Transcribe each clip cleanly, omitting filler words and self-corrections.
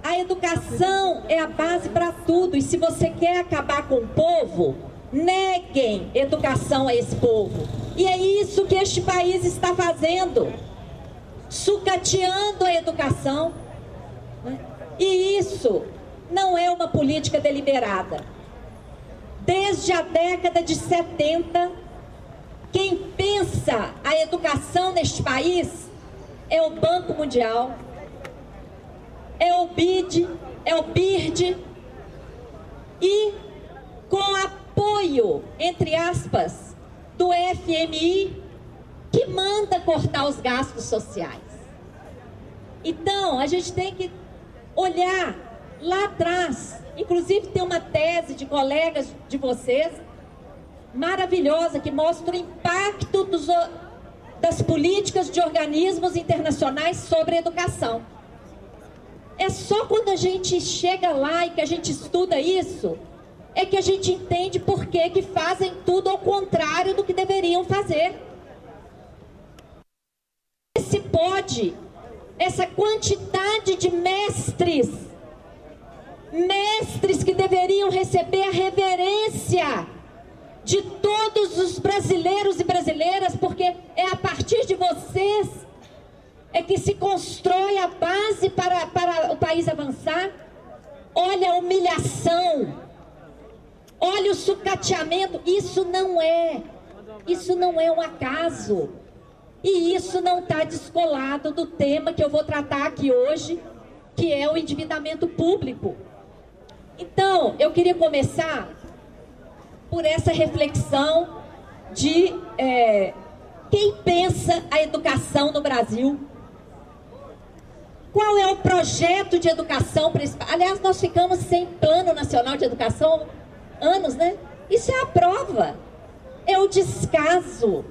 A educação é a base para tudo. E se você quer acabar com o povo, neguem educação a esse povo. E é isso que este país está fazendo, sucateando a educação. E isso não é uma política deliberada. Desde a década de 70, quem pensa a educação neste país é o Banco Mundial, é o BID, é o BIRD, e com apoio, entre aspas, do FMI, que manda cortar os gastos sociais. Então, a gente tem que olhar lá atrás. Inclusive, tem uma tese de colegas de vocês, maravilhosa, que mostra o impacto das políticas de organismos internacionais sobre a educação. É só quando a gente chega lá e que a gente estuda isso, é que a gente entende por que fazem tudo ao contrário do que deveriam fazer. Se pode, essa quantidade de mestres que deveriam receber a reverência de todos os brasileiros e brasileiras, porque é a partir de vocês é que se constrói a base para o país avançar. Olha a humilhação, olha o sucateamento. Isso não é um acaso. E isso não está descolado do tema que eu vou tratar aqui hoje, que é o endividamento público. Então, eu queria começar por essa reflexão de quem pensa a educação no Brasil. Qual é o projeto de educação para esse... Aliás, nós ficamos sem Plano Nacional de Educação anos, né? Isso é a prova, é o descaso.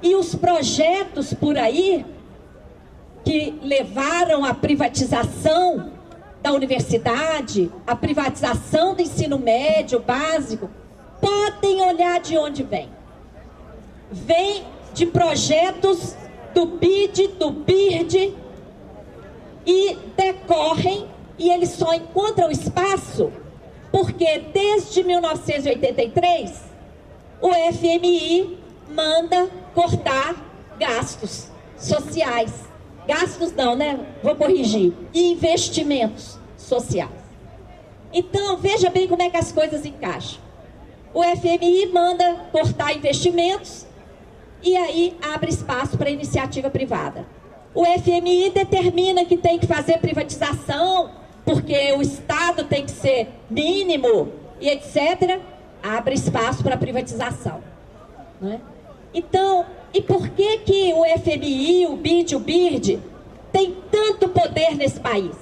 E os projetos por aí que levaram à privatização da universidade, à privatização do ensino médio básico, podem olhar de onde vem. Vem de projetos do BID, do BIRD, e decorrem, e eles só encontram espaço porque desde 1983 o FMI manda cortar gastos sociais. Gastos não, né? Vou corrigir. E investimentos sociais. Então, veja bem como é que as coisas encaixam. O FMI manda cortar investimentos e aí abre espaço para iniciativa privada. O FMI determina que tem que fazer privatização, porque o Estado tem que ser mínimo e etc. Abre espaço para privatização. Não é? Então, e por que o FMI, o BID, o BIRD tem tanto poder nesse país?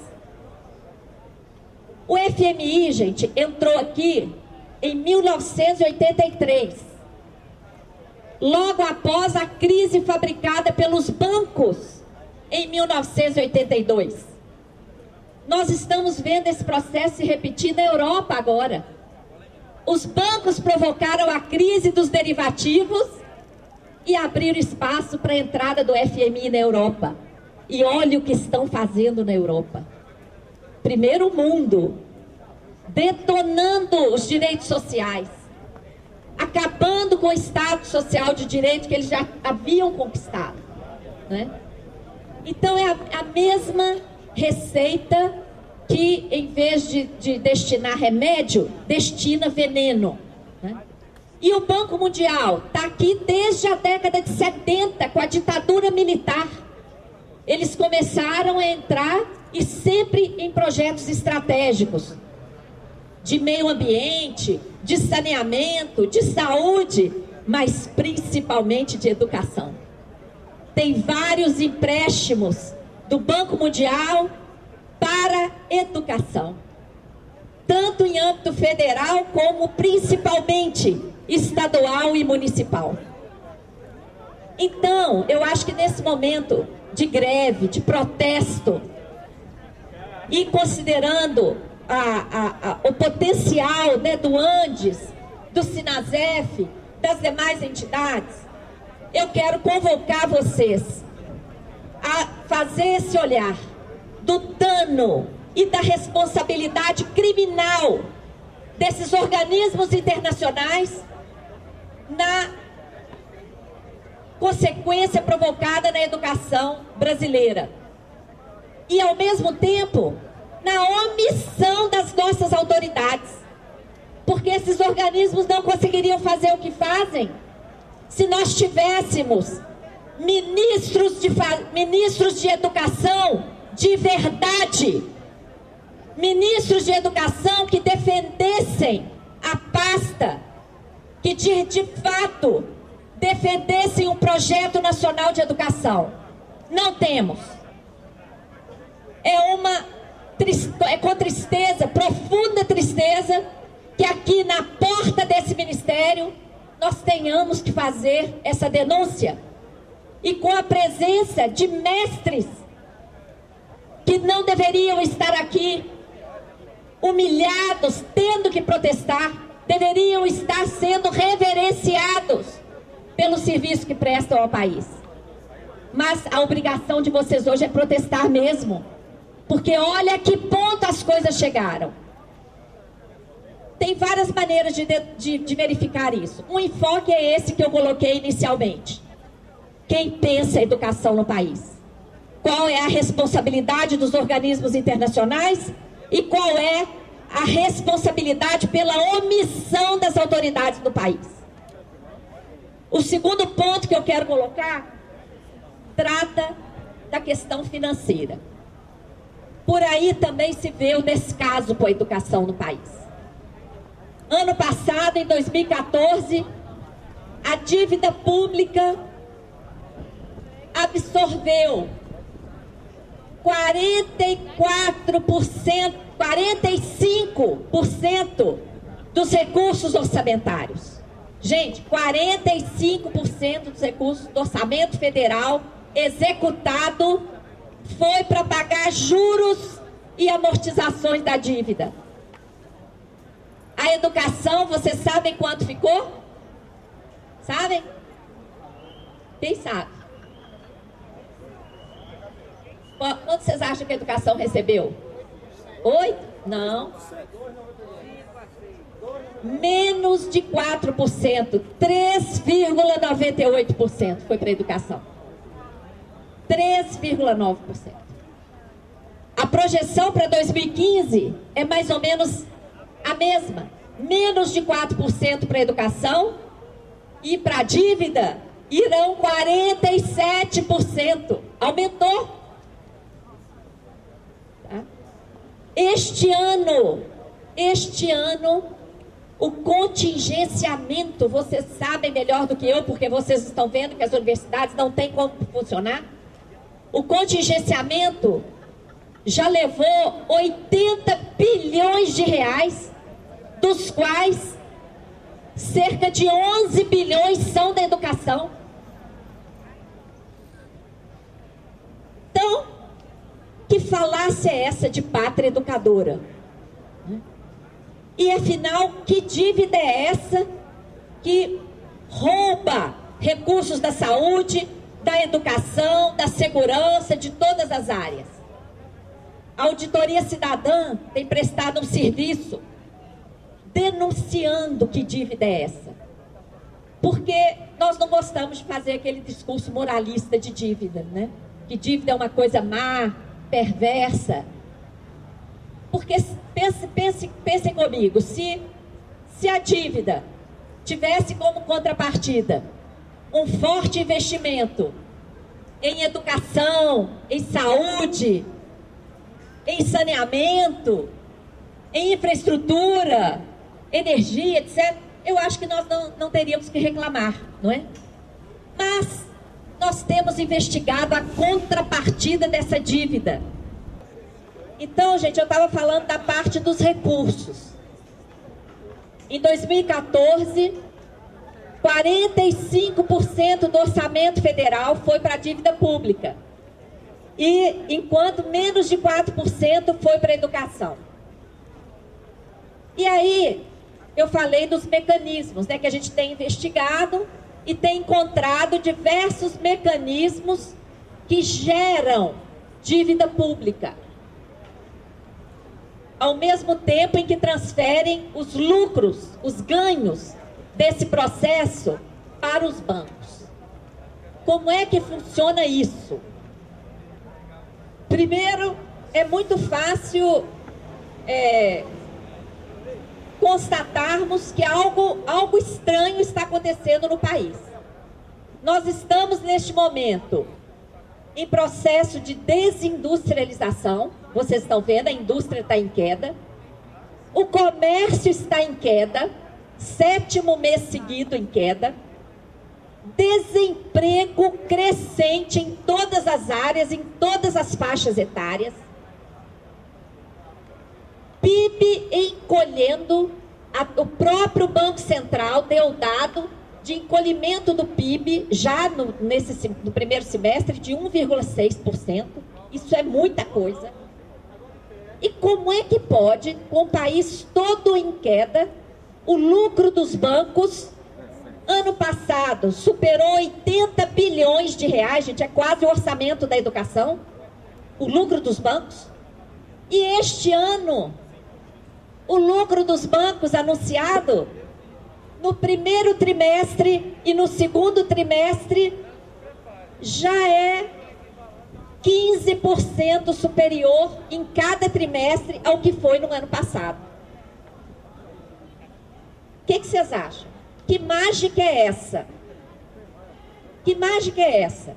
O FMI, gente, entrou aqui em 1983, logo após a crise fabricada pelos bancos em 1982. Nós estamos vendo esse processo se repetir na Europa agora. Os bancos provocaram a crise dos derivativos e abriram espaço para a entrada do FMI na Europa. E olha o que estão fazendo na Europa. Primeiro mundo, detonando os direitos sociais, acabando com o Estado Social de Direito que eles já haviam conquistado, né? Então é a mesma receita que, em vez de destinar remédio, destina veneno, né? E o Banco Mundial está aqui desde a década de 70, com a ditadura militar. Eles começaram a entrar e sempre em projetos estratégicos de meio ambiente, de saneamento, de saúde, mas principalmente de educação. Tem vários empréstimos do Banco Mundial para educação, tanto em âmbito federal como principalmente estadual e municipal. Então, eu acho que nesse momento de greve, de protesto, e considerando o potencial, né, do Andes, do Sinasef, das demais entidades, eu quero convocar vocês a fazer esse olhar do dano e da responsabilidade criminal desses organismos internacionais na consequência provocada na educação brasileira. E, ao mesmo tempo, na omissão das nossas autoridades. Porque esses organismos não conseguiriam fazer o que fazem se nós tivéssemos ministros de educação de verdade, ministros de educação que defendessem a pasta, que de fato defendessem um projeto nacional de educação. Não temos. É com tristeza, profunda tristeza, que aqui na porta desse ministério nós tenhamos que fazer essa denúncia. E com a presença de mestres que não deveriam estar aqui humilhados, tendo que protestar, deveriam estar sendo reverenciados pelo serviço que prestam ao país. Mas a obrigação de vocês hoje é protestar mesmo, porque olha a que ponto as coisas chegaram. Tem várias maneiras de verificar isso. Um enfoque é esse que eu coloquei inicialmente. Quem pensa a educação no país? Qual é a responsabilidade dos organismos internacionais e qual é a responsabilidade pela omissão das autoridades do país? O segundo ponto que eu quero colocar trata da questão financeira. Por aí também se vê o descaso com a educação no país. Ano passado, em 2014, a dívida pública absorveu 45% dos recursos orçamentários. Gente, 45% dos recursos do orçamento federal executado foi para pagar juros e amortizações da dívida. A educação, vocês sabem quanto ficou? Sabem? Quem sabe? Quanto vocês acham que a educação recebeu? 8? Não. Menos de 4%. 3,98% foi para a educação. 3,9%. A projeção para 2015 é mais ou menos a mesma. Menos de 4% para a educação e para a dívida irão 47%. Aumentou. Tá? Este ano, o contingenciamento, vocês sabem melhor do que eu, porque vocês estão vendo que as universidades não têm como funcionar. O contingenciamento já levou 80 bilhões de reais, dos quais cerca de 11 bilhões são da educação. Então, que falácia é essa de pátria educadora? E afinal, que dívida é essa que rouba recursos da saúde, da educação, da segurança, de todas as áreas? A Auditoria Cidadã tem prestado um serviço denunciando que dívida é essa. Porque nós não gostamos de fazer aquele discurso moralista de dívida, né? Que dívida é uma coisa má, perversa. Porque pensem comigo, se a dívida tivesse como contrapartida um forte investimento em educação, em saúde, em saneamento, em infraestrutura, energia, etc., eu acho que nós não teríamos que reclamar, não é? Mas nós temos investigado a contrapartida dessa dívida. Então, gente, eu estava falando da parte dos recursos. Em 2014, 45% do orçamento federal foi para a dívida pública. E enquanto menos de 4% foi para a educação. E aí, eu falei dos mecanismos, né, que a gente tem investigado e tem encontrado diversos mecanismos que geram dívida pública. ao mesmo tempo em que transferem os lucros, os ganhos desse processo para os bancos. Como é que funciona isso? Primeiro, é muito fácil constatarmos que algo estranho está acontecendo no país. Nós estamos, neste momento, em processo de desindustrialização. Vocês estão vendo, a indústria está em queda. O comércio está em queda, 7º mês seguido em queda. Desemprego crescente em todas as áreas, em todas as faixas etárias. PIB encolhendo, o próprio Banco Central deu dado de encolhimento do PIB já no primeiro semestre de 1,6%. Isso é muita coisa. E como é que pode, com o país todo em queda, o lucro dos bancos, ano passado, superou 80 bilhões de reais, gente, é quase o orçamento da educação, o lucro dos bancos. E este ano, o lucro dos bancos anunciado no primeiro trimestre e no segundo trimestre já é 15% superior em cada trimestre ao que foi no ano passado. O que vocês acham? Que mágica é essa? Que mágica é essa?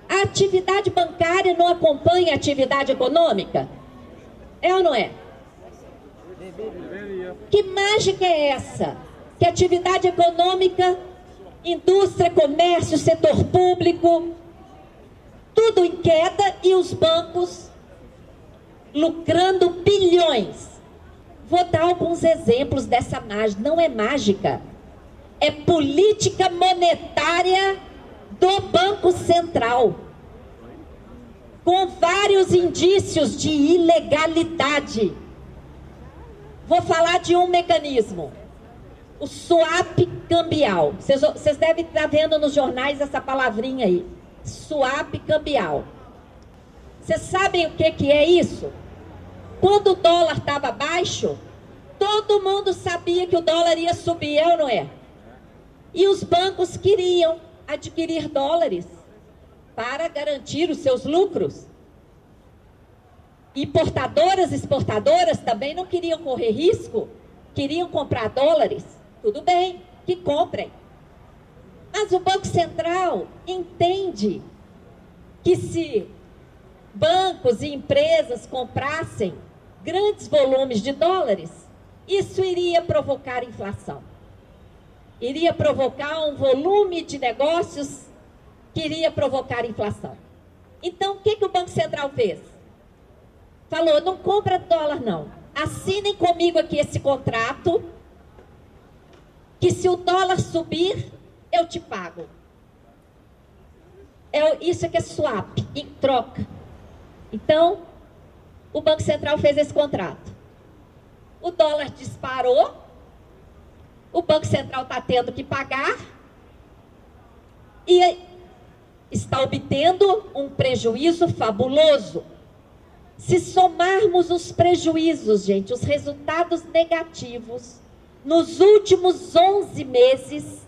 A atividade bancária não acompanha a atividade econômica? É ou não é? Que mágica é essa? Que atividade econômica, indústria, comércio, setor público, tudo em queda e os bancos lucrando bilhões. Vou dar alguns exemplos dessa mágica. Não é mágica, é política monetária do Banco Central, com vários indícios de ilegalidade. Vou falar de um mecanismo, o swap cambial. Vocês devem estar vendo nos jornais essa palavrinha aí, swap cambial. Vocês sabem o que é isso? Quando o dólar estava baixo, todo mundo sabia que o dólar ia subir, é ou não é? E os bancos queriam adquirir dólares para garantir os seus lucros. Importadoras, exportadoras também não queriam correr risco, queriam comprar dólares. Tudo bem, que comprem. Mas o Banco Central entende que se bancos e empresas comprassem grandes volumes de dólares, isso iria provocar inflação. Iria provocar um volume de negócios que iria provocar inflação. Então, o que o Banco Central fez? Falou, não compra dólar não. Assinem comigo aqui esse contrato, que se o dólar subir, eu te pago. Isso aqui é swap, em troca. Então, o Banco Central fez esse contrato. O dólar disparou, o Banco Central está tendo que pagar e está obtendo um prejuízo fabuloso. Se somarmos os prejuízos, gente, os resultados negativos, nos últimos 11 meses,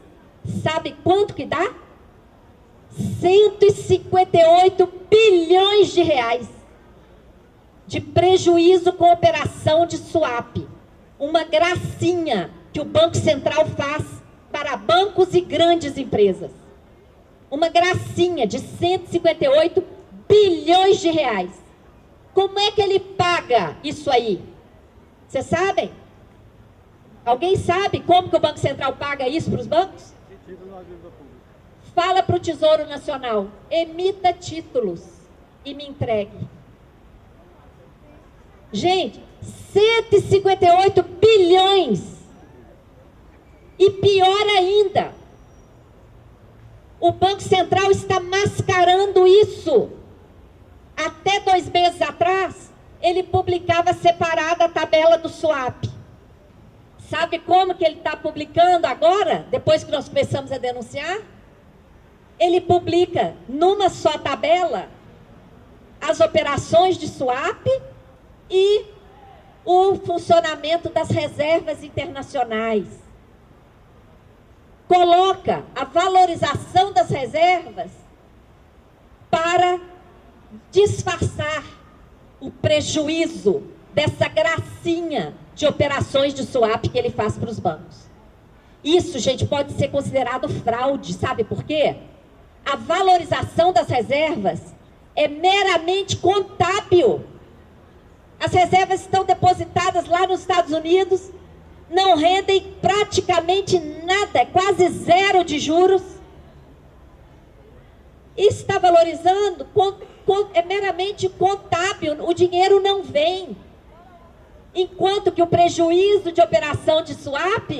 sabe quanto que dá? 158 bilhões de reais de prejuízo com operação de swap. Uma gracinha que o Banco Central faz para bancos e grandes empresas. Uma gracinha de 158 bilhões de reais. Como é que ele paga isso aí? Vocês sabem? Alguém sabe como que o Banco Central paga isso para os bancos? Fala para o Tesouro Nacional, emita títulos e me entregue. Gente, 158 bilhões. E pior ainda, o Banco Central está mascarando isso. Até 2 meses atrás, ele publicava separada a tabela do swap. Sabe como que ele está publicando agora, depois que nós começamos a denunciar? Ele publica numa só tabela as operações de swap e o funcionamento das reservas internacionais. Coloca a valorização das reservas para disfarçar o prejuízo dessa gracinha de operações de swap que ele faz para os bancos. Isso, gente, pode ser considerado fraude, sabe por quê? A valorização das reservas é meramente contábil. As reservas estão depositadas lá nos Estados Unidos, não rendem praticamente nada, quase zero de juros. E está valorizando, é meramente contábil, o dinheiro não vem. Enquanto que o prejuízo de operação de swap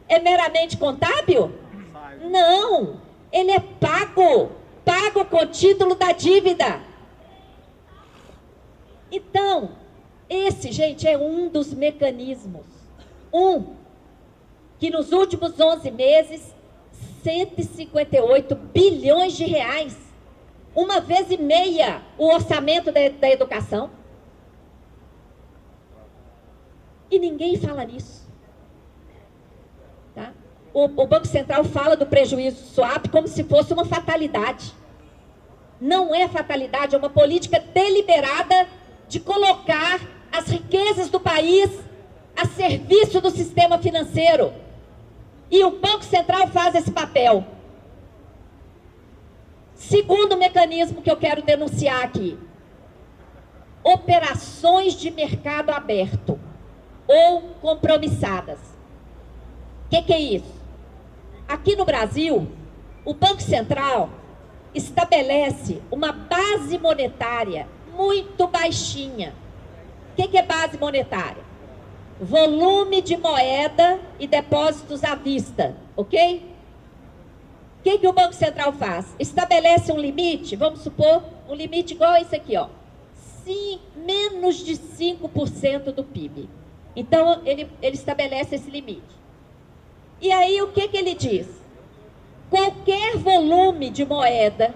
é meramente contábil? Não, ele é pago com o título da dívida. Então, esse, gente, é um dos mecanismos. Que nos últimos 11 meses, 158 bilhões de reais, 1,5 vezes o orçamento da educação. E ninguém fala nisso. Tá? O Banco Central fala do prejuízo do swap como se fosse uma fatalidade. Não é fatalidade, é uma política deliberada de colocar as riquezas do país a serviço do sistema financeiro. E o Banco Central faz esse papel. Segundo mecanismo que eu quero denunciar aqui: operações de mercado aberto ou compromissadas. O que é isso? Aqui no Brasil, o Banco Central estabelece uma base monetária muito baixinha. O que é base monetária? Volume de moeda e depósitos à vista, ok? O que o Banco Central faz? Estabelece um limite, vamos supor, um limite igual a esse aqui, ó. Menos de 5% do PIB. Então, ele estabelece esse limite. E aí, o que ele diz? Qualquer volume de moeda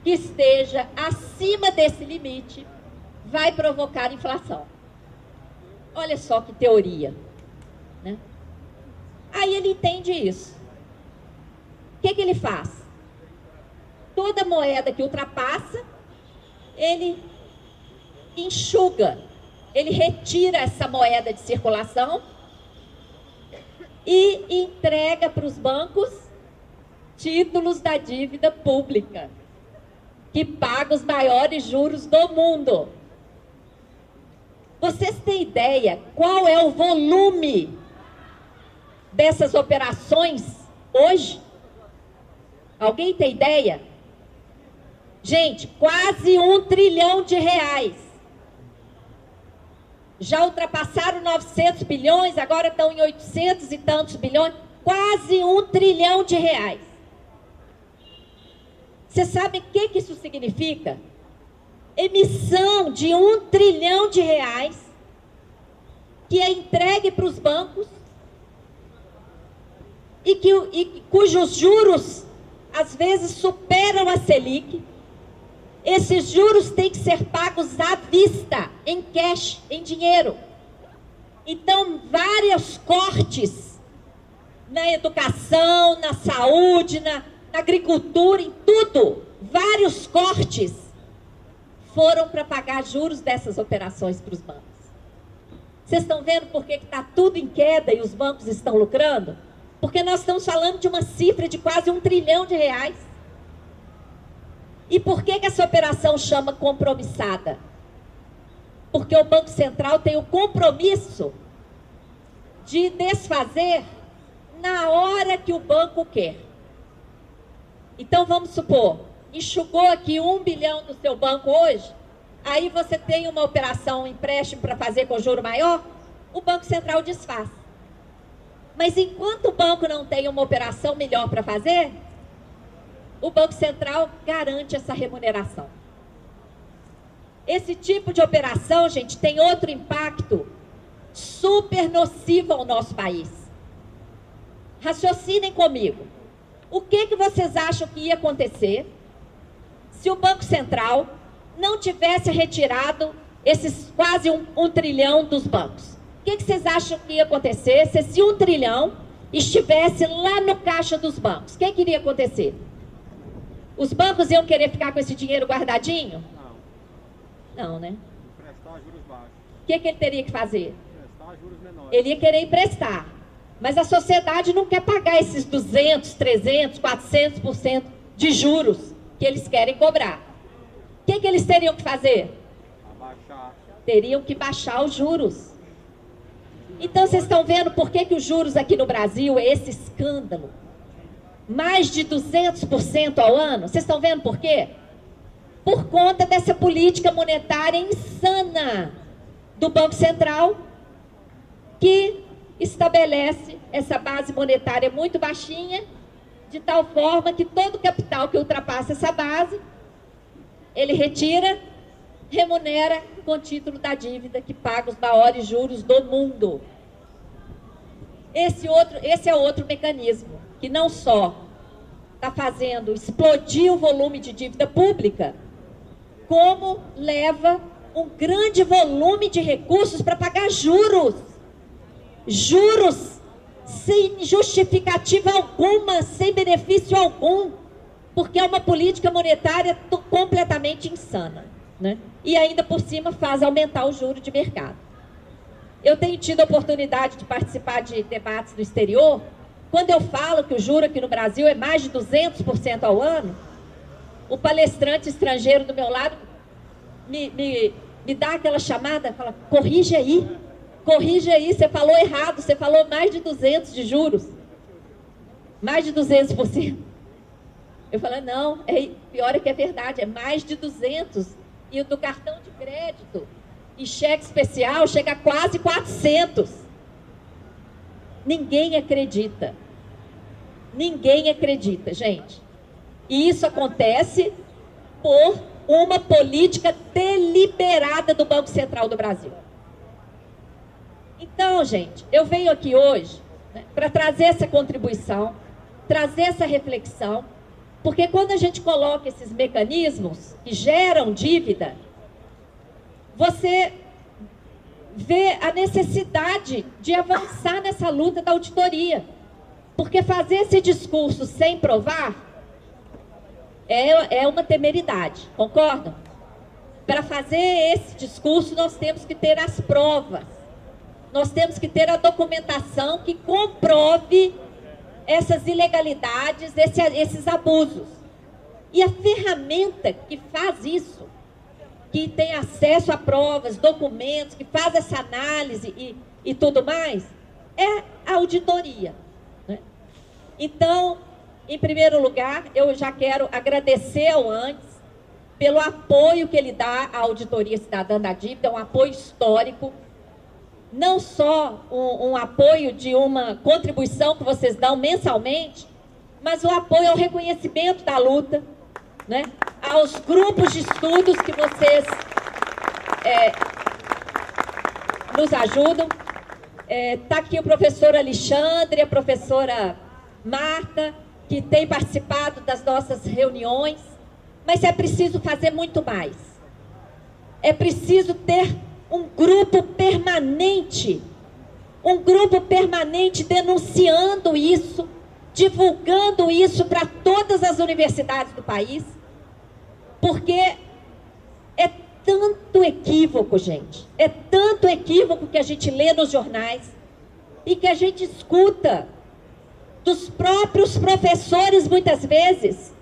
que esteja acima desse limite vai provocar inflação. Olha só que teoria, né? Aí ele entende isso. O que ele faz? Toda moeda que ultrapassa, ele enxuga, ele retira essa moeda de circulação e entrega para os bancos títulos da dívida pública, que paga os maiores juros do mundo. Vocês têm ideia qual é o volume dessas operações hoje? Alguém tem ideia? Gente, quase 1 trilhão de reais. Já ultrapassaram 900 bilhões, agora estão em 800 e tantos bilhões. Quase 1 trilhão de reais. Você sabe o que isso significa? Emissão de 1 trilhão de reais que é entregue para os bancos e cujos juros às vezes superam a Selic. Esses juros têm que ser pagos à vista, em cash, em dinheiro. Então, vários cortes na educação, na saúde, na agricultura, em tudo, vários cortes foram para pagar juros dessas operações para os bancos. Vocês estão vendo por que está tudo em queda e os bancos estão lucrando? Porque nós estamos falando de uma cifra de quase 1 trilhão de reais. E por que essa operação chama compromissada? Porque o Banco Central tem o compromisso de desfazer na hora que o banco quer. Então, vamos supor, enxugou aqui 1 bilhão do seu banco hoje, aí você tem uma operação, um empréstimo para fazer com juro maior, o Banco Central desfaz. Mas enquanto o banco não tem uma operação melhor para fazer, o Banco Central garante essa remuneração. Esse tipo de operação, gente, tem outro impacto super nocivo ao nosso país. Raciocinem comigo. O que vocês acham que ia acontecer se o Banco Central não tivesse retirado esses quase um trilhão dos bancos. O que vocês acham que ia acontecer se esse 1 trilhão estivesse lá no caixa dos bancos? O que iria acontecer? Os bancos iam querer ficar com esse dinheiro guardadinho? Não, né? Emprestar juros baixos. O que ele teria que fazer? Emprestar juros menores. Ele ia querer emprestar. Mas a sociedade não quer pagar esses 200, 300, 400% de juros que eles querem cobrar. O que eles teriam que fazer? Abaixar. Teriam que baixar os juros. Então, vocês estão vendo por que os juros aqui no Brasil é esse escândalo? Mais de 200% ao ano. Vocês estão vendo por quê? Por conta dessa política monetária insana do Banco Central, que estabelece essa base monetária muito baixinha, de tal forma que todo capital que ultrapassa essa base, ele retira, remunera com título da dívida que paga os maiores juros do mundo. Esse é outro mecanismo que não só está fazendo explodir o volume de dívida pública, como leva um grande volume de recursos para pagar juros. Juros sem justificativa alguma, sem benefício algum, porque é uma política monetária completamente insana, né? E ainda por cima faz aumentar o juro de mercado. Eu tenho tido a oportunidade de participar de debates no exterior. Quando eu falo que o juro aqui no Brasil é mais de 200% ao ano, o palestrante estrangeiro do meu lado me dá aquela chamada, fala, corrige aí, você falou errado, você falou mais de 200 de juros, mais de 200%. Eu falo, não, pior é que é verdade, é mais de 200, e o do cartão de crédito e cheque especial chega a quase 400. Ninguém acredita, gente. E isso acontece por uma política deliberada do Banco Central do Brasil. Então, gente, eu venho aqui hoje, né, para trazer essa contribuição, trazer essa reflexão, porque quando a gente coloca esses mecanismos que geram dívida, você vê a necessidade de avançar nessa luta da auditoria. Porque fazer esse discurso sem provar é uma temeridade, concordam? Para fazer esse discurso, nós temos que ter as provas. Nós temos que ter a documentação que comprove essas ilegalidades, esses abusos. E a ferramenta que faz isso, que tem acesso a provas, documentos, que faz essa análise e tudo mais, é a auditoria, né? Então, em primeiro lugar, eu já quero agradecer ao ANDES pelo apoio que ele dá à Auditoria Cidadã da Dívida, é um apoio histórico, não só um apoio de uma contribuição que vocês dão mensalmente, mas o apoio ao reconhecimento da luta, né? Aos grupos de estudos que vocês nos ajudam. Está aqui o professor Alexandre, a professora Marta, que tem participado das nossas reuniões, mas é preciso fazer muito mais. É preciso ter um grupo permanente denunciando isso, divulgando isso para todas as universidades do país, porque é tanto equívoco, gente, é tanto equívoco que a gente lê nos jornais e que a gente escuta dos próprios professores muitas vezes,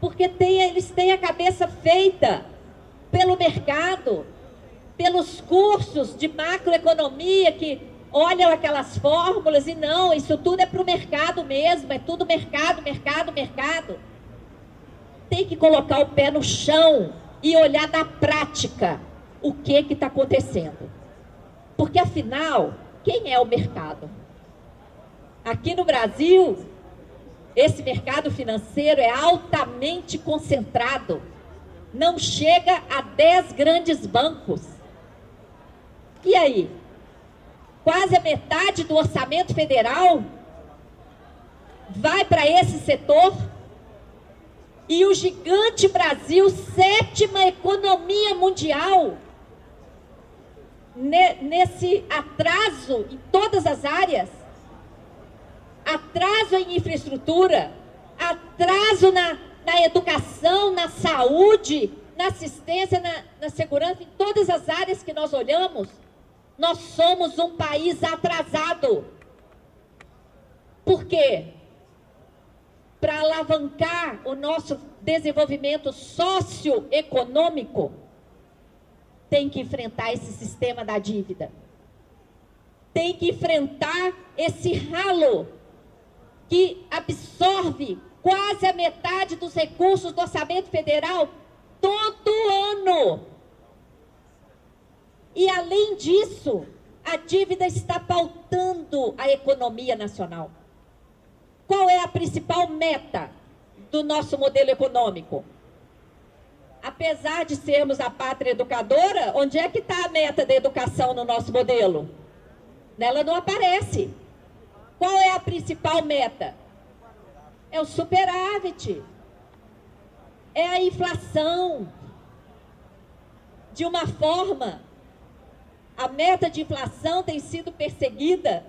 porque eles têm a cabeça feita pelo mercado, pelos cursos de macroeconomia que olham aquelas fórmulas e não, isso tudo é para o mercado mesmo, é tudo mercado. Tem que colocar o pé no chão e olhar na prática o que está acontecendo. Porque, afinal, quem é o mercado? Aqui no Brasil, esse mercado financeiro é altamente concentrado. Não chega a 10 grandes bancos. E aí? Quase a metade do orçamento federal vai para esse setor. E o gigante Brasil, 7ª economia mundial, nesse atraso em todas as áreas, atraso em infraestrutura, atraso na educação, na saúde, na assistência, na segurança, em todas as áreas que nós olhamos, nós somos um país atrasado. Por quê? Para alavancar o nosso desenvolvimento socioeconômico, tem que enfrentar esse sistema da dívida. Tem que enfrentar esse ralo que absorve quase a metade dos recursos do orçamento federal todo ano. E, além disso, a dívida está pautando a economia nacional. Qual é a principal meta do nosso modelo econômico? Apesar de sermos a pátria educadora, onde é que está a meta da educação no nosso modelo? Ela não aparece. Qual é a principal meta? É o superávit. É a inflação. De uma forma, a meta de inflação tem sido perseguida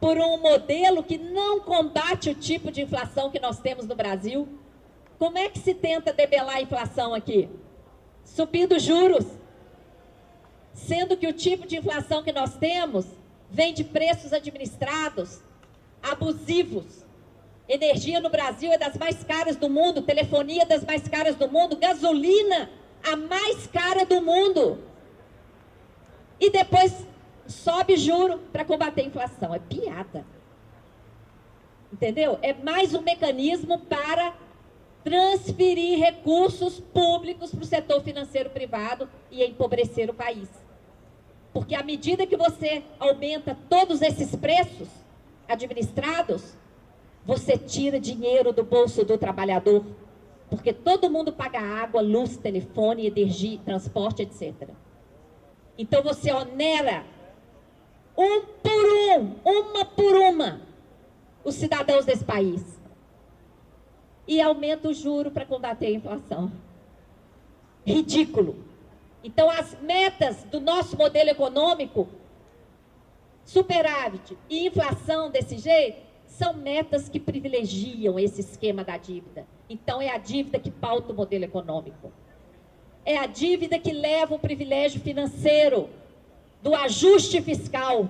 por um modelo que não combate o tipo de inflação que nós temos no Brasil. Como é que se tenta debelar a inflação aqui? Subindo juros. Sendo que o tipo de inflação que nós temos vem de preços administrados, abusivos. Energia no Brasil é das mais caras do mundo, telefonia das mais caras do mundo, gasolina a mais cara do mundo. E depois sobe juro para combater a inflação. É piada. Entendeu? É mais um mecanismo para transferir recursos públicos para o setor financeiro privado e empobrecer o país. Porque à medida que você aumenta todos esses preços administrados, você tira dinheiro do bolso do trabalhador. Porque todo mundo paga água, luz, telefone, energia, transporte, etc. Então você onera um por um, uma por uma, os cidadãos desse país. E aumenta o juro para combater a inflação. Ridículo. Então, as metas do nosso modelo econômico, superávit e inflação desse jeito, são metas que privilegiam esse esquema da dívida. Então, é a dívida que pauta o modelo econômico. É a dívida que leva o privilégio financeiro do ajuste fiscal.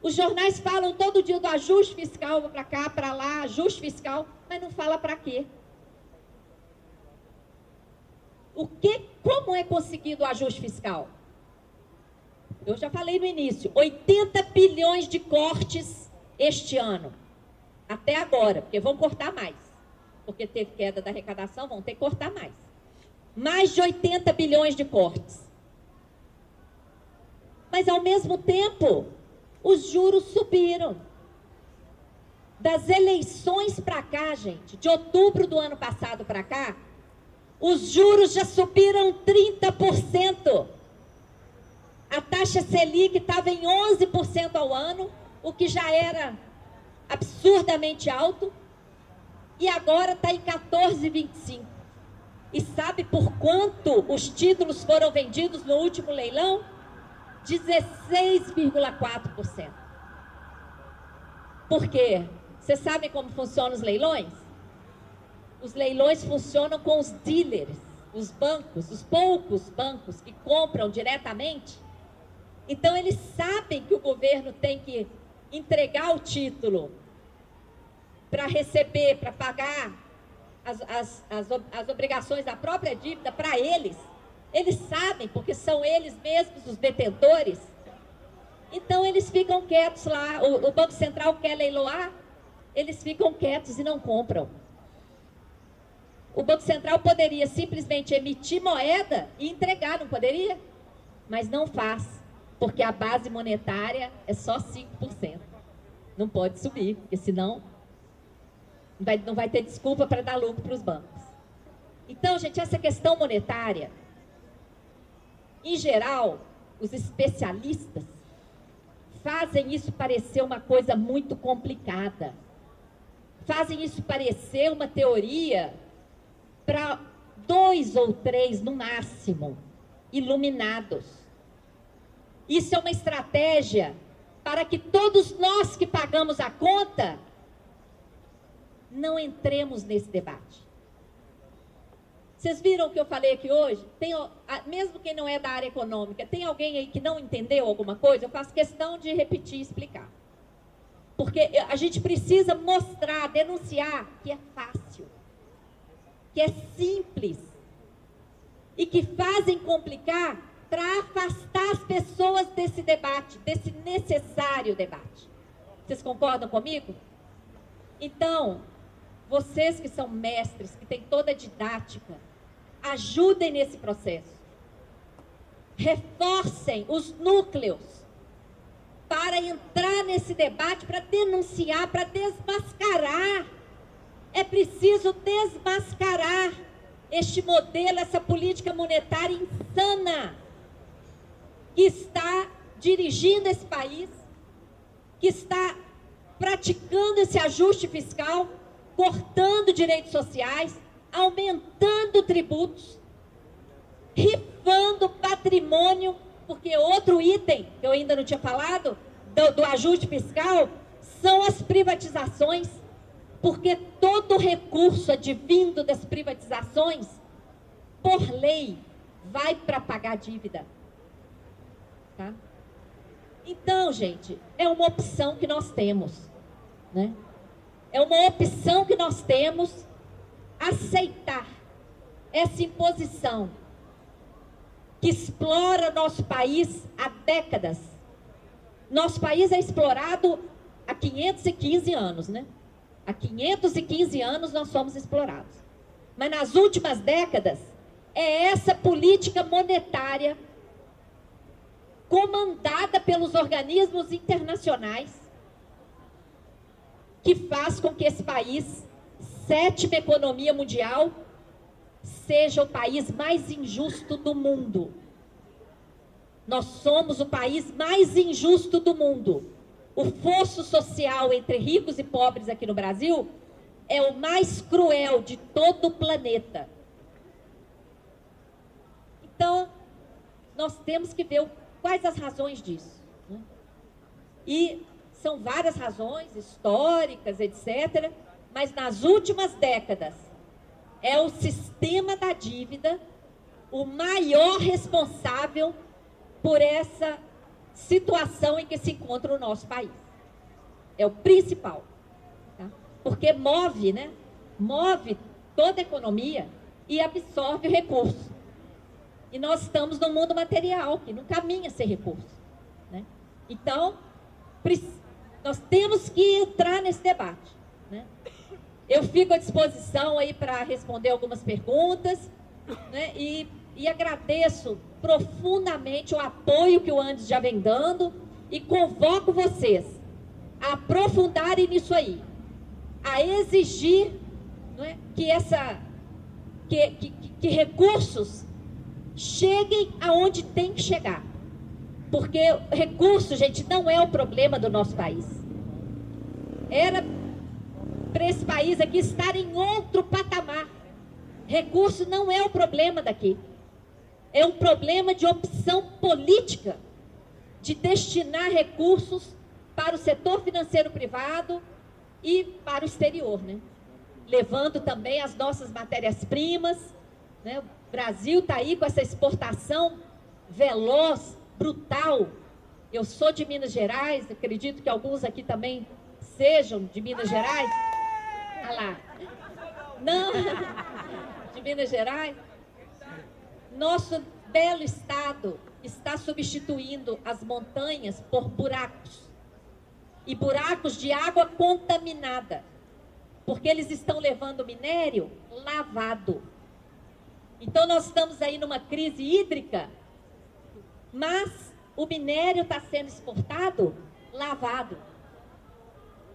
Os jornais falam todo dia do ajuste fiscal, para cá, para lá, ajuste fiscal, mas não fala para quê. Como é conseguido o ajuste fiscal? Eu já falei no início, 80 bilhões de cortes este ano, até agora, porque vão cortar mais, porque teve queda da arrecadação, vão ter que cortar mais. Mais de 80 bilhões de cortes. Mas, ao mesmo tempo, os juros subiram. Das eleições para cá, gente, de outubro do ano passado para cá, os juros já subiram 30%. A taxa Selic estava em 11% ao ano, o que já era absurdamente alto, e agora está em 14,25%. E sabe por quanto os títulos foram vendidos no último leilão? 16,4%. Por quê? Vocês sabem como funcionam os leilões? Os leilões funcionam com os dealers, os bancos, os poucos bancos que compram diretamente. Então, eles sabem que o governo tem que entregar o título para receber, para pagar as obrigações da própria dívida para eles. Eles sabem, porque são eles mesmos os detentores. Então, eles ficam quietos lá. O Banco Central quer leiloar, eles ficam quietos e não compram. O Banco Central poderia simplesmente emitir moeda e entregar, não poderia? Mas não faz, porque a base monetária é só 5%. Não pode subir, porque senão não vai ter desculpa para dar lucro para os bancos. Então, gente, essa questão monetária, em geral, os especialistas fazem isso parecer uma coisa muito complicada. Fazem isso parecer uma teoria para 2 ou 3, no máximo, iluminados. Isso é uma estratégia para que todos nós que pagamos a conta não entremos nesse debate. Vocês viram o que eu falei aqui hoje? Mesmo quem não é da área econômica, tem alguém aí que não entendeu alguma coisa? Eu faço questão de repetir e explicar. Porque a gente precisa mostrar, denunciar que é fácil, que é simples e que fazem complicar para afastar as pessoas desse debate, desse necessário debate. Vocês concordam comigo? Então, vocês que são mestres, que têm toda a didática, ajudem nesse processo. Reforcem os núcleos para entrar nesse debate, para denunciar, para desmascarar. É preciso desmascarar este modelo, essa política monetária insana que está dirigindo esse país, que está praticando esse ajuste fiscal, cortando direitos sociais, aumentando tributos, rifando patrimônio, porque outro item que eu ainda não tinha falado do ajuste fiscal são as privatizações, porque todo recurso advindo das privatizações, por lei, vai para pagar dívida. Tá? Então, gente, é uma opção que nós temos, né? É uma opção que nós temos aceitar essa imposição que explora nosso país há décadas. Nosso país é explorado há 515 anos, né? Há 515 anos nós somos explorados. Mas nas últimas décadas, é essa política monetária comandada pelos organismos internacionais que faz com que esse país, sétima economia mundial, seja o país mais injusto do mundo. Nós somos o país mais injusto do mundo. O fosso social entre ricos e pobres aqui no Brasil é o mais cruel de todo o planeta. Então, nós temos que ver quais as razões disso, né? E são várias razões históricas, etc. Mas nas últimas décadas, é o sistema da dívida o maior responsável por essa situação em que se encontra o nosso país. É o principal. Tá? Porque move, né? Move toda a economia e absorve recursos. E nós estamos num mundo material, que não caminha sem recursos, né? Então, nós temos que entrar nesse debate, né? Eu fico à disposição aí para responder algumas perguntas, né? E agradeço profundamente o apoio que o Andes já vem dando e convoco vocês a aprofundarem nisso aí, a exigir, não é, que recursos cheguem aonde tem que chegar. Porque recurso, gente, não é o problema do nosso país. Era para esse país aqui estar em outro patamar. Recurso não é o problema daqui. É um problema de opção política, de destinar recursos para o setor financeiro privado e para o exterior, né? Levando também as nossas matérias-primas, né? O Brasil está aí com essa exportação veloz, brutal. Eu sou de Minas Gerais, acredito que alguns aqui também sejam de Minas Gerais. Olha lá. Não, de Minas Gerais. Nosso belo estado está substituindo as montanhas por buracos. E buracos de água contaminada. Porque eles estão levando minério lavado. Então nós estamos aí numa crise hídrica, mas o minério está sendo exportado lavado.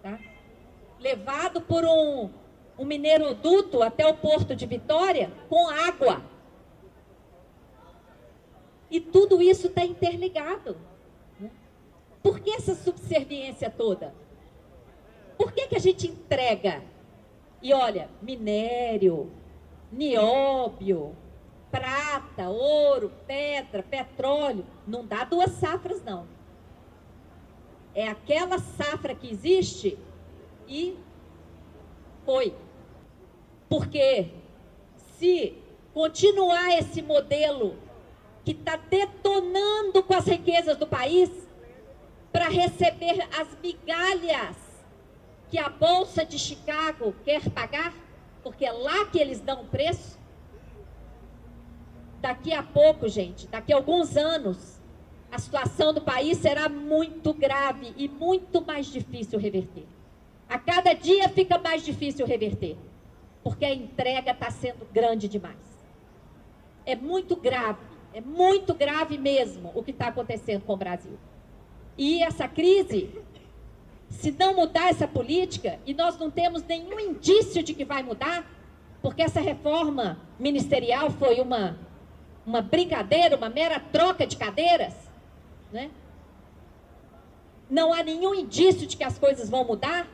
Tá? Levado por um mineroduto até o porto de Vitória com água. E tudo isso está interligado. Né? Por que essa subserviência toda? Por que a gente entrega? E olha, minério, nióbio, prata, prata, ouro, pedra, petróleo. Não dá 2 safras, não. É aquela safra que existe e foi. Porque se continuar esse modelo que está detonando com as riquezas do país para receber as migalhas que a Bolsa de Chicago quer pagar, porque é lá que eles dão o preço, daqui a pouco, gente, daqui a alguns anos, a situação do país será muito grave e muito mais difícil reverter. A cada dia fica mais difícil reverter, porque a entrega está sendo grande demais. É muito grave mesmo o que está acontecendo com o Brasil. E essa crise, se não mudar essa política, e nós não temos nenhum indício de que vai mudar, porque essa reforma ministerial foi uma brincadeira, uma mera troca de cadeiras, né? Não há nenhum indício de que as coisas vão mudar.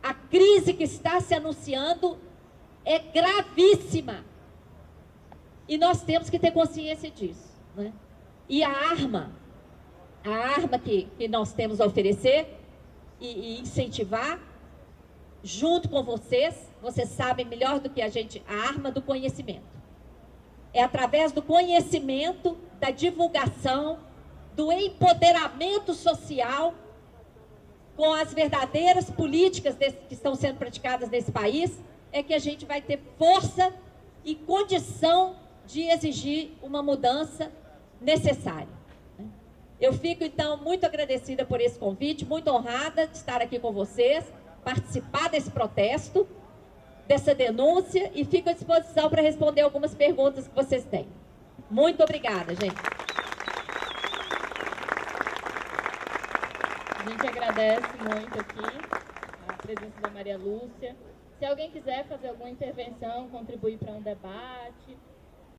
A crise que está se anunciando é gravíssima. E nós temos que ter consciência disso, né? E a arma que nós temos a oferecer e incentivar, junto com vocês sabem melhor do que a gente, a arma do conhecimento. É através do conhecimento, da divulgação, do empoderamento social, com as verdadeiras políticas que estão sendo praticadas nesse país, é que a gente vai ter força e condição de exigir uma mudança necessária. Eu fico, então, muito agradecida por esse convite, muito honrada de estar aqui com vocês, participar desse protesto, dessa denúncia, e fico à disposição para responder algumas perguntas que vocês têm. Muito obrigada, gente. A gente agradece muito aqui a presença da Maria Lúcia. Se alguém quiser fazer alguma intervenção, contribuir para um debate,